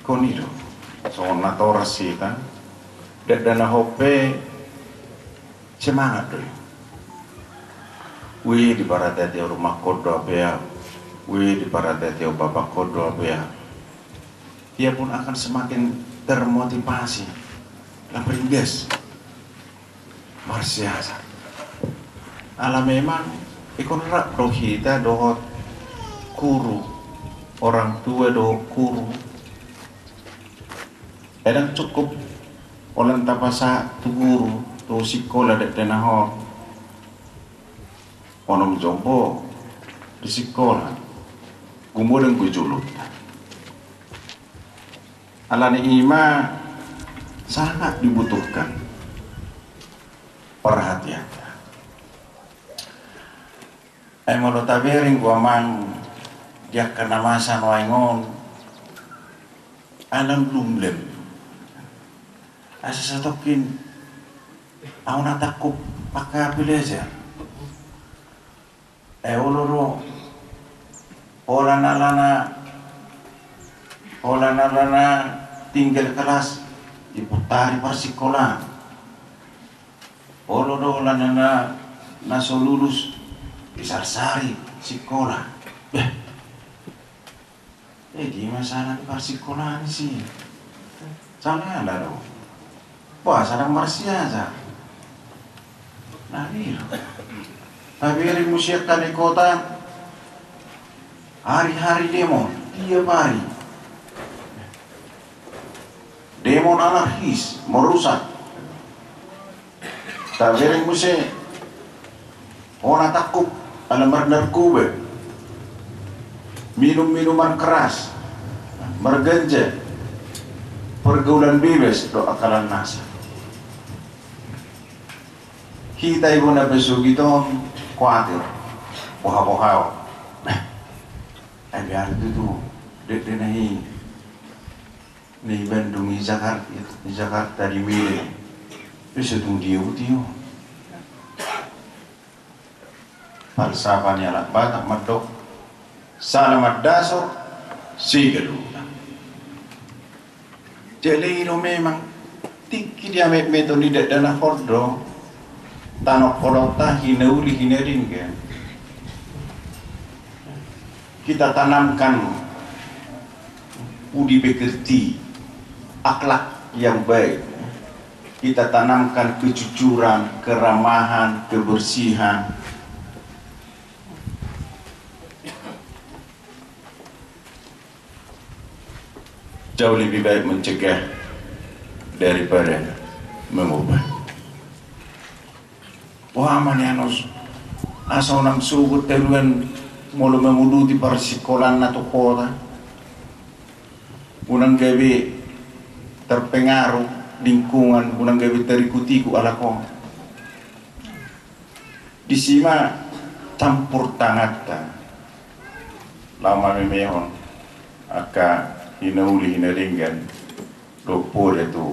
Konido. So natora sita. Dana hope semangat dulu. Wih di baratati rumah kodo apa ya. Wih di baratati bapak kodo apa ya. Dia pun akan semakin termotivasi. Lamperindes. Marsiasa. Ala memang ikon rak rohita dohot guru. Orang tua dohot guru. Kadang cukup orang tapasa tu guru tu sekolah dek tenahor onom jompo di sekolah gumudeng kujulut alani ima sangat dibutuhkan perhatian. Emang tabering gua mang dia kena masa noingon alam lumlem asa satokin aku natakop pakai belajar uluru orang nalana tinggal kelas diputari persikolah uluru lanana naso lulus disarsari sekolah di masalah di persikolah sih salah ada dong. Wah, sadang Marsia aja. Nah ini loh. Tapi hari musyawarah di kota hari-hari demo, tiap hari. Demo anarkis, merusak. Tapi hari musyawarah orang takut alam narkoba, minum-minuman keras, berganja, pergaulan bebas, do akalan nasa. Kita ibu na besok itu khawatir, poha-poha. Biar itu dek nahi Bandung di Jakarta di Mile, bisa tunggu dia. Falsafahnya lah, batak medok, salamat dasar, sigalu. Jadi itu memang tinggi dia metode di dana kordo. Tanok kolota hinauli hinaringga. Kita tanamkan budi pekerti, akhlak yang baik. Kita tanamkan kejujuran, keramahan, kebersihan. Jauh lebih baik mencegah daripada mengubah. Wah manianos asal nang subut teluan mulu memudu di persikolan atau kota unang gawe terpengaruh lingkungan unang gawe terikuti ku ala ko disima campur tangata lama memehon aka hinauli hinaringgan dopor itu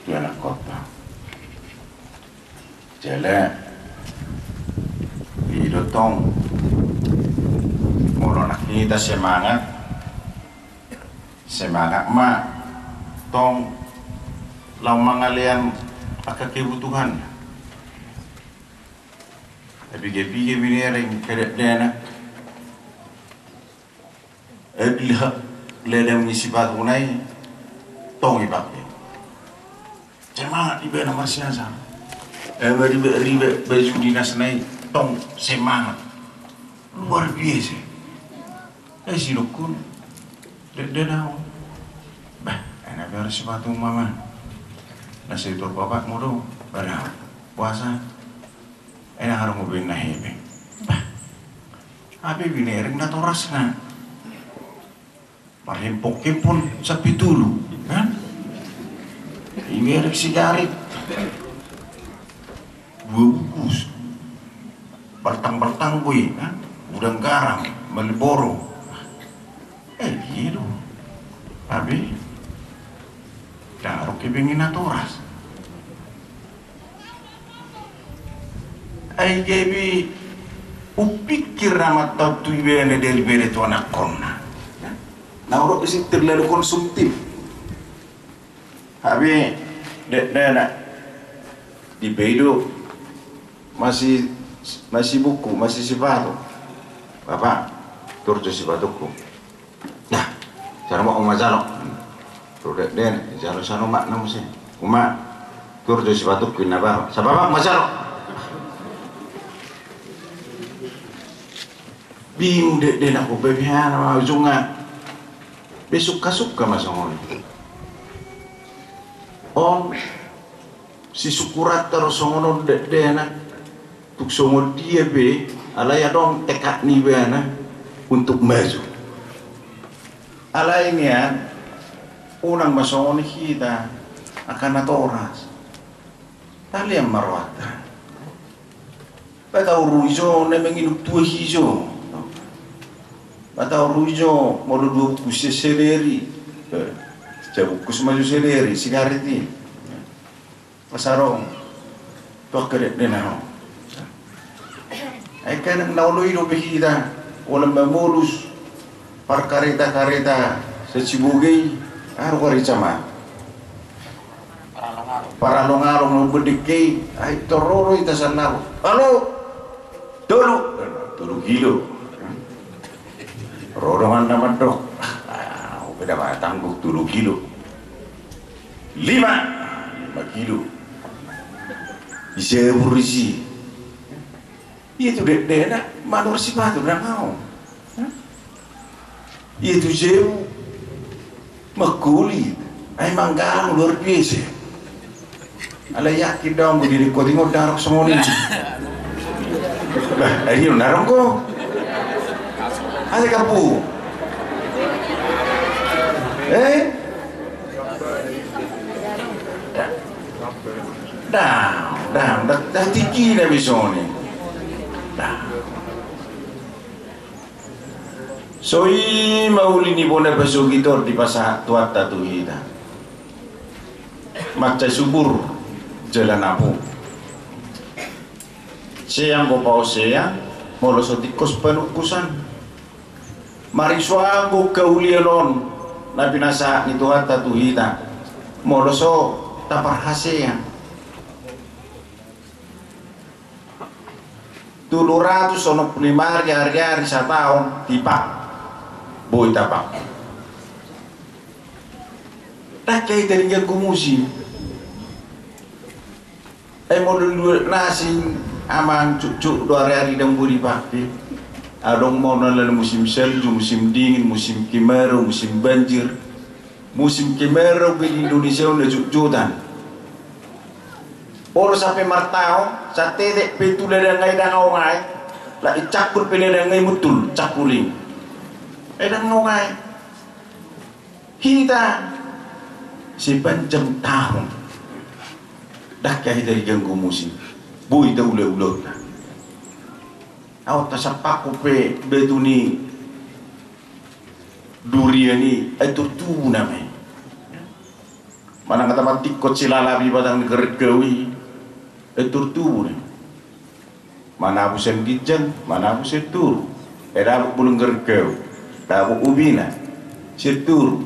anak kota. Jala idotong mulu nak kita semangat ma tong lau mangalian akan kebutuhan tapi gebi binering kedet dana ledem isipat unai tong ibaknya semangat iba nama siasa ribe baju dinas naik tong semangat luar biasa. Si dukun dedau bah enak biar sepatu mama nasi tur bapak mudo barang puasa enak harus mobil nahebe bah apa binering nato rasna parempok pun sapi dulu kan ini erek sigaret bungkus bertang-bertang gue kan udang garam Malboro gitu tapi taruh kepingin aturas ay gebi upikir nama tau tu ibene dari bere tu anak kona nah orang isi terlalu konsumtif Habis dia nak di bedo masih buku, masih sepatu. Bapak, turun sepatuku. Nah, cara mau umazalo. Turun dia, jalo sana mak namu sih. Uma turun sepatuku nabaro. Sababa mazalo. Bingung dia nak bebihan sama ujungnya. Suka-suka masang on si sukurat terus songono de na tuk songo dia be ala ya dong tekad ni be na untuk maju ala ini ya unang masongo ni kita akan natoras tali yang marwata bata urujo ne menginuk tua hijo bata urujo mau dua kusi seleri jabukus maju seleri sigareti pasarong to keret denao ai kan naului do behida wala mamulus par kareta sa Cibugay kari cama para longarong no bedike ai tororo ita sanaro halo tolu kilo rorongan naman dok beda batang buk 7 kilo 5 kilo bisa berisi itu dek nak manor si batu dah mau itu jauh makuli ay manggang luar biasa ala yakin dong diri ko tinggal darok semua ni bah ayo narong ko ada kapu dah tinggi dah bisoni dah soi mauli ni bona basugitor di pasah tuat tatu hida maca subur jalan apu siang ko pau siang molosotikos panukusan mariswa ko kaulianon na pinasa ni tuat tatu hida moloso taparhasean 700 ono primari hari-hari sa taon tipak boy tapak tak kay talingan kumusi ay mo nasing amang cucuk 2 hari dan buri pakti adong mau nalala musim salju musim dingin musim kemarau musim banjir musim kemarau di Indonesia udah cucutan oro sampai martao sa tedek petula dan ngai dangau ngai la icakul pele dan ngai mutul cakuling dan ngai kita si panjang tahun dah kaya dari ganggu musim bui dah ule-ule awak tasapak pe betuni duriani itu tu namanya mana kata mati kot silalabi batang gergawi tur tubuh mana aku sen gijan mana aku setur era aku bulung gergeu dabu ubina setur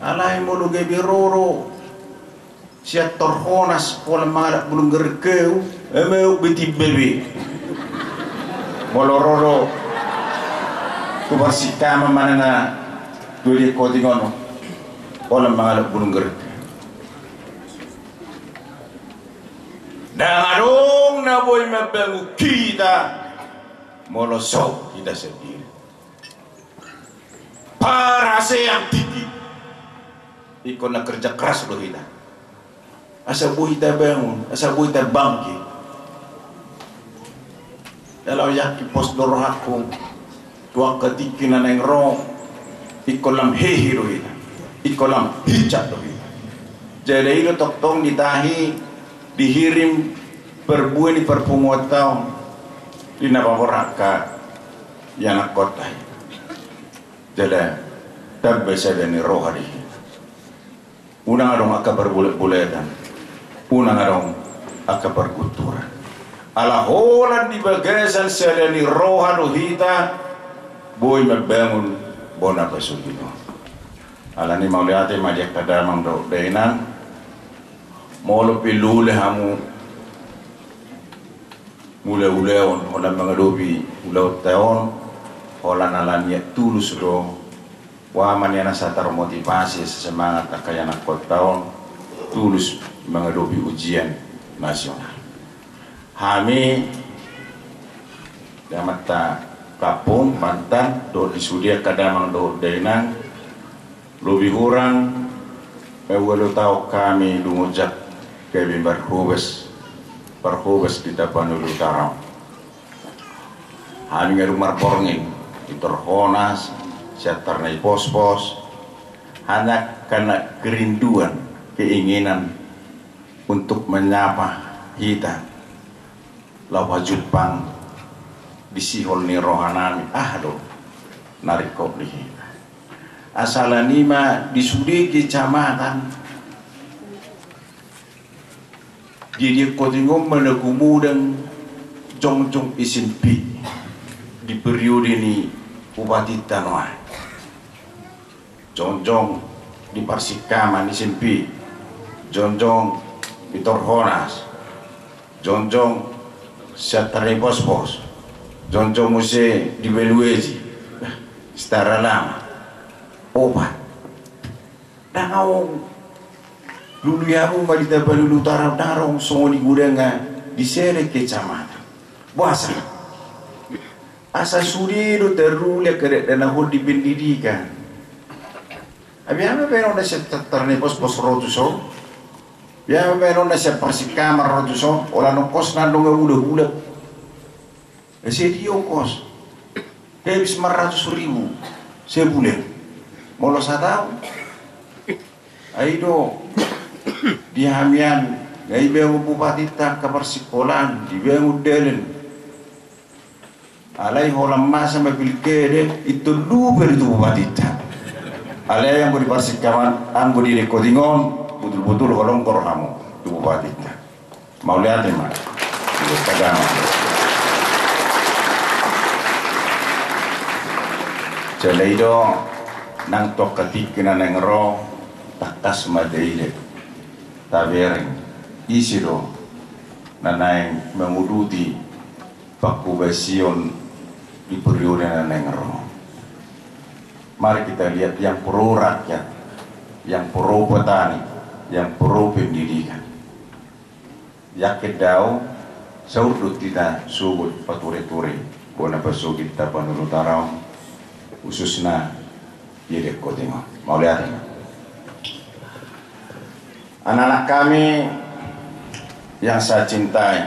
alai mulu gebiroro siat torhonas pola mangalak bulung gergeu emeu beti bebe molororo kubarsika mana na duli kotingono pola mangalak bulung gergeu dan adong na boy mabangu kita molosok kita sendiri para yang tinggi ikon na kerja keras lo kita asa boy kita bangun asa boy kita bangkit kalau yakin pos doroh aku tuang ketikinan yang rong ikon lam hehi lo kita ikon lam hijab lo kita jadi itu tok-tong ditahi dihirim perbuan di perpungut tahun di nababoraka yang nak kota jadi tak bisa dan rohani unang adong aka berbulet-buletan unang adong aka berkulturan ala holan di bagasan sedani rohanu hita boy membangun bona pasugino alani mauliate majak tadamang do dainan molo pilule hamu mula-ulaon hola mangadobi ulaut taon hola nalanya tulus do wa maniana sa termotivasi semangat akayana kot taon tulus menghadapi ujian nasional. Kami damata Kapung Banten do disudia kadamang do dainan lebih kurang walau tahu kami dungojak kami berhubes di Tapanuli Utara. Kami ngerumar porngin Itorhonas siatarnai pos-pos hanya karena kerinduan keinginan untuk menyapa kita lawa Jepang disihol ni rohanami do narikop lihi asalanima disudi kecamatan jadi kotingom menegumudang jong-jong isimpi di periode ini Bupati Tanoai jong-jong di Parsikaman isimpi jong-jong di Torhonas jong-jong siatarnai pos-pos jong-jong muse di Beluezi setara lama obat dangawong lulu yamu di Tapanuli Utara darong songo di gudanga di sere kecamatan buasa asa sudiru terulek kerek dan ahul di pendidikan abiyama penon na siya tatarnai pos-pos rotuso abiyama penon na siya Parsikamar rotuso wala nung kos na nung udah-udah saya diongkos habis 400.000 sebulan mau saya tahu aido di hamian ngai beu bupati tak kabar sekolahan di beu delen alai holam masa mapilkede itu luber itu bupati tak alai yang di Parsikaman anggo di Kodingon betul-betul holong korhamu itu bupati tak mau lihat mah itu kadang Jalaido nang tok ketikina nang ro takas madeile tabering isido nanay menguduti pakubasion di periode nang ro. Mari kita lihat yang pro rakyat, yang pro petani, yang pro pendidikan. Yakin daw saudut kita subut pature-ture bona pasugit Tapanuli Utara khususnya di Kotingo. Mau lihat ini? Anak-anak kami yang saya cintai,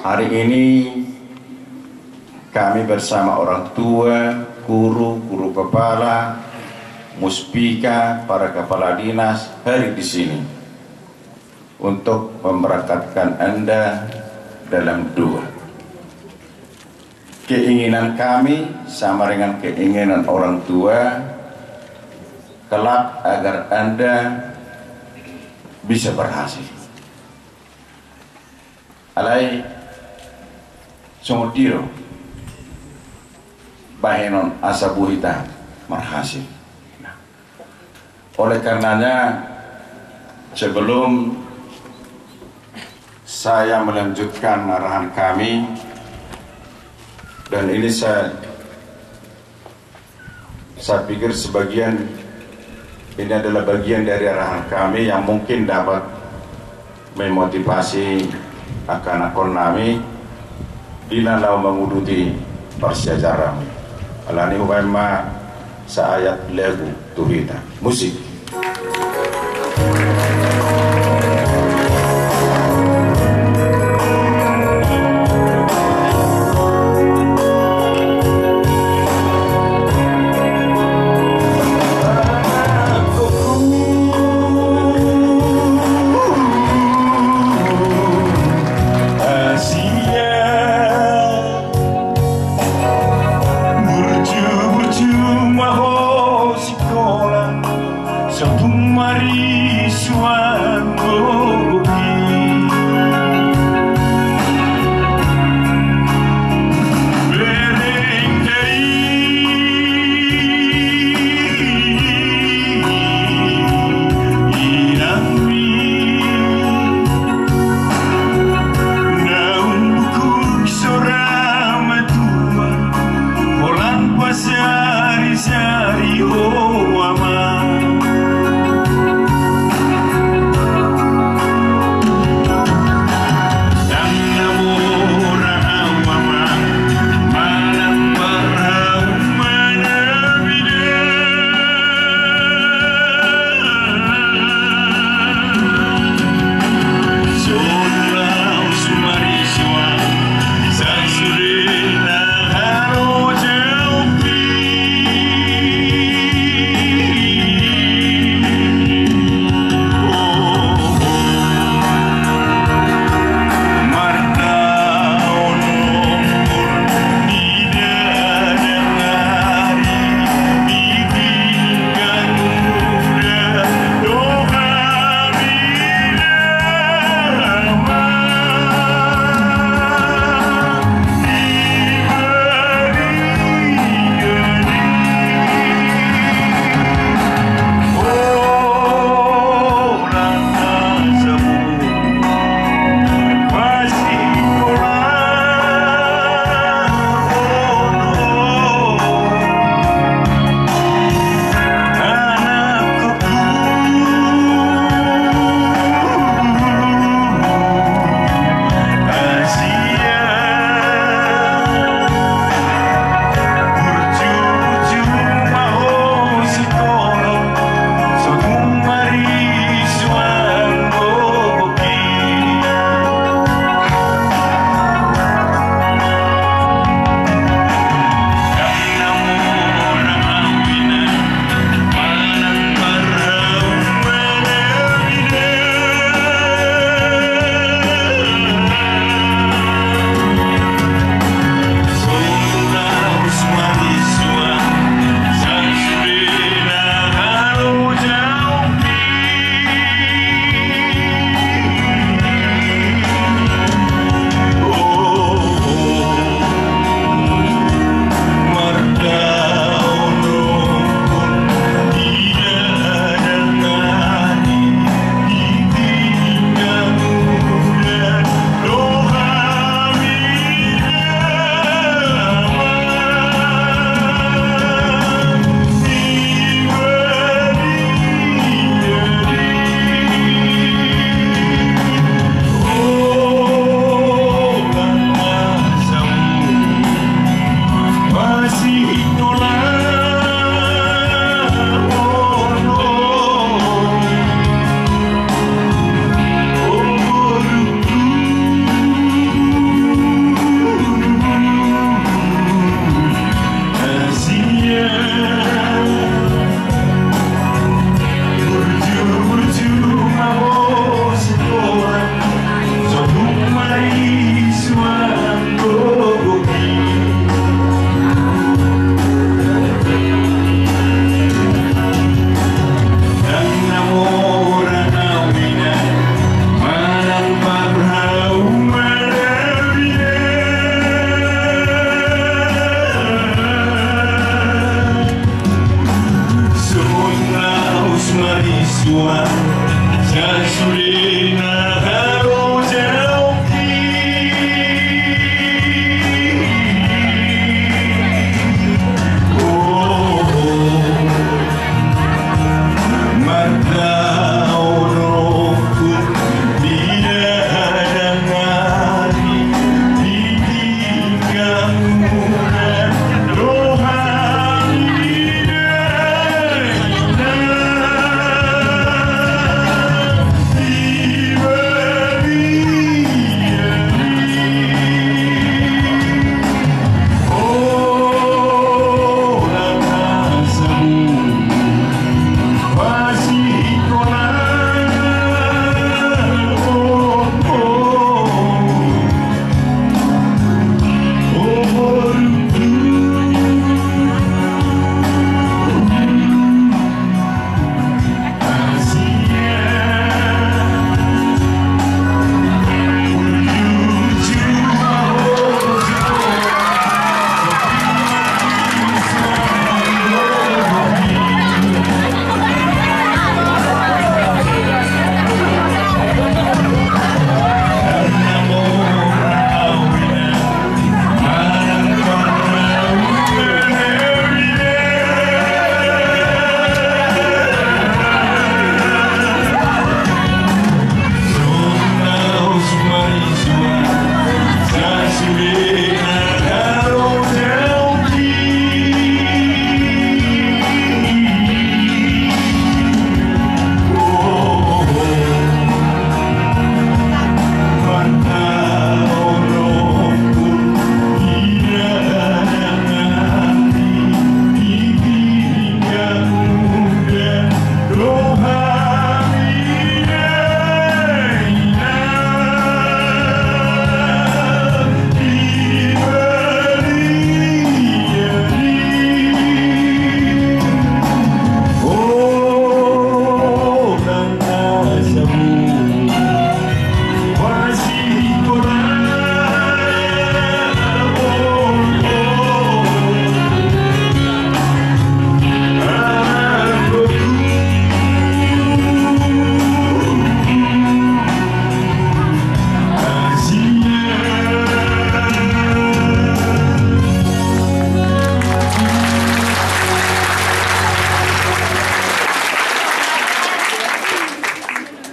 hari ini kami bersama orang tua, guru kepala, muspika, para kepala dinas hari di sini untuk memberangkatkan Anda dalam dua. Keinginan kami sama dengan keinginan orang tua kelak agar Anda bisa berhasil. Alai songotiro bahenon asabuhita berhasil. Nah, oleh karenanya sebelum saya melanjutkan arahan kami, dan ini saya pikir sebagian ini adalah bagian dari arahan kami yang mungkin dapat memotivasi akan kami dinalau menguduti persejarah. Alani umpama sa ayat lagu tuhita musik.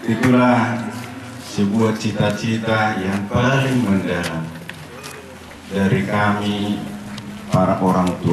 Itulah sebuah cita-cita yang paling mendalam dari kami para orang tua.